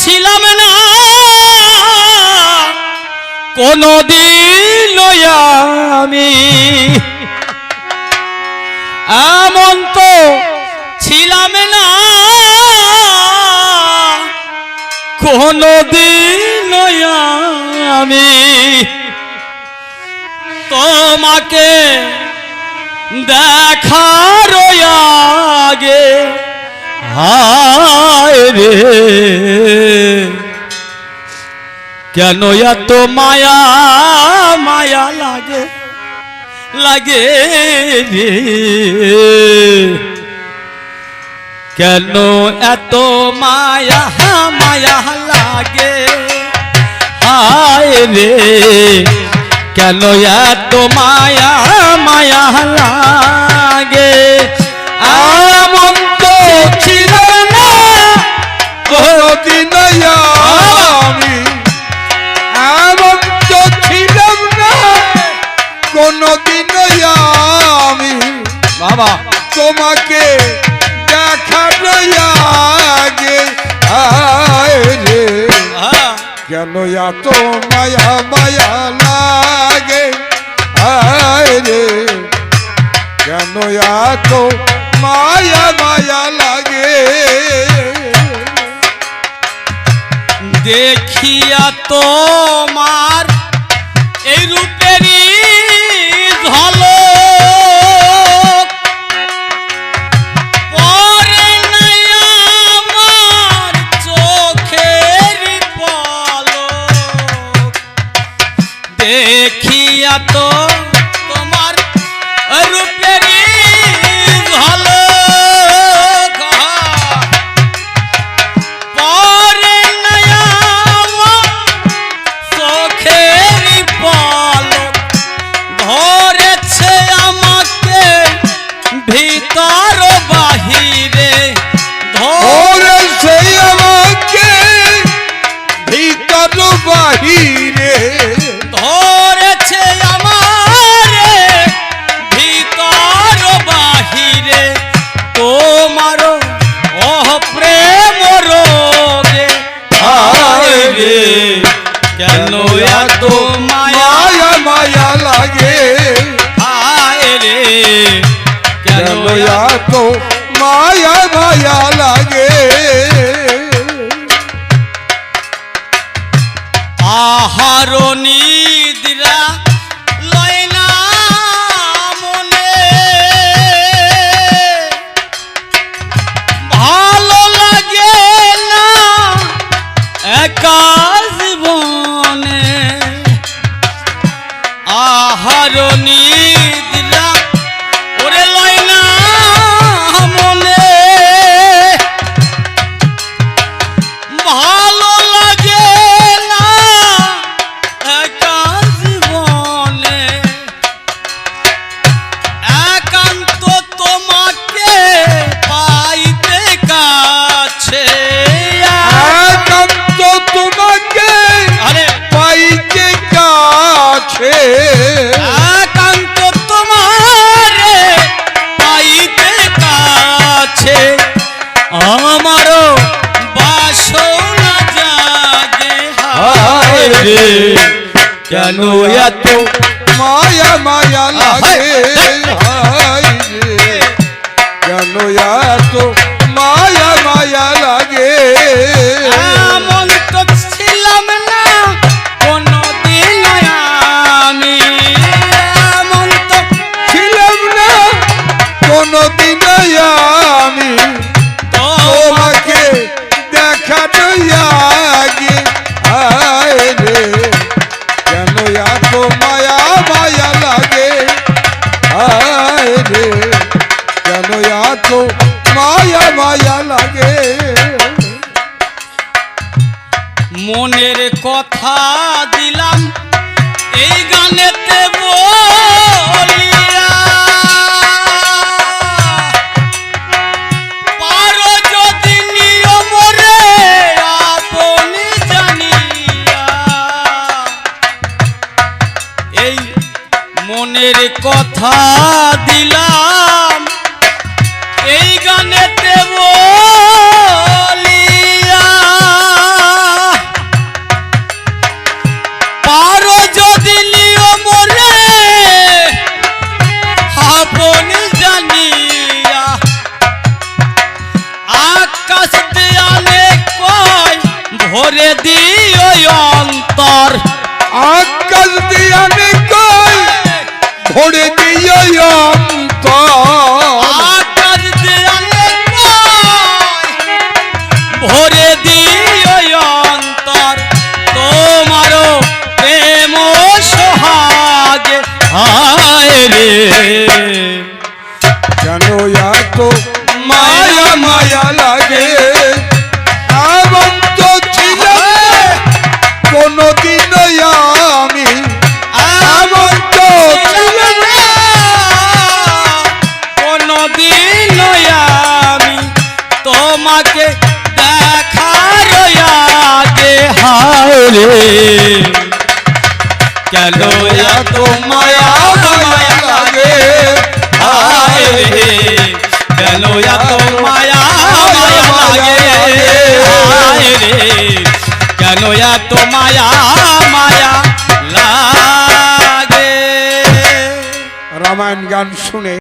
ছিলাম না কোনদিন আমি, এমন তো ছিলাম না কোনদিন আমি। তোমাকে দেখার আগে হায় রে কেন এত মায়া মায়া লাগে লাগে রে, কেন এত মায়া মায়া লাগে হায় রে, কেন এত মায়া মায়া লাগে। এমন তো ছিল না কোনদিন আমি, এমন তো ছিলাম না কোনদিন আমি বাবা, তোমাকে দেখার আগে হায় রে কেন এত মায়া মায়া লাগে হায় রে, কেন এত মায়া মায়া লাগে। দেখিয়া তোমার এই রূপেরই ঝলক পরে নাই আমার চোখের পলক, দেখিয়া তো তোমার রূপেরই ঝলক পরে নাই আমার চোখের পলক, ধরেছে আমাকে ভিতর বাহিরে, ধরেছে আমাকে ভিতর বাহিরে, ধরেছে আমারে ভিতর বাহিরে, তোমার প্রেম রোগে হায় রে কেন এত মায়া মায়া মায়া লাগে হায় রে কেন এত মায়া মায়া লাগে। আহার নিদ্রা লয় না মনে, ভালো লাগে না একা জীবনে, আহার নিদ্রা ওরে লয় না মনে, ভালো লাগে না একা জীবনে, একান্ত তোমাকে পাইতে কাছে, একান্ত তোমাকে আরে পাইতে কাছে, একান্ত তোমারে পাইতে কাছে, আমারও বাসনা জাগে হায় রে কেন এত মায়া মায়া লাগে হায় রে কেন এত মায়া মায়া লাগে। এমন তো ছিলাম না কোনদিন আমি, এমন তো ছিলাম না কোনদিন আমি তোমাকে দেখার আগে হায় রে কেন এত মায়া মায়া লাগে হায় রে কেন এত মায়া মায়া লাগে। মনের কথা দিলাম এই গানেতে বলিয়া, পারো যদি নিয়ম রে আপনি জানিয়া, এই মনের কথা দিলাম এই গানেতে বলিয়া, আপন জানিয়া আকাশ দেয়ালে কয় ভরে দিও অন্তর আকাশ দিয়ানে কয় ভরে দিও অন্তর আকাশ দেয়ালে কয় ভরে দিও অন্তর তোমারও প্রেম সোহাগে হায় রে কেন এত মায়া মায়া লাগে এমন তো ছিল কোনদিন আমি এমন তো ছিল কোনদিন আমি তোমাকে দেখার আগে হায় রে কেন এত মায়া মায়া লাগে হায় রে কেন এত মায়া মায়া লাগে হায় রে কেন এত মায়া মায়া লাগে রামায়ণ গান শুনে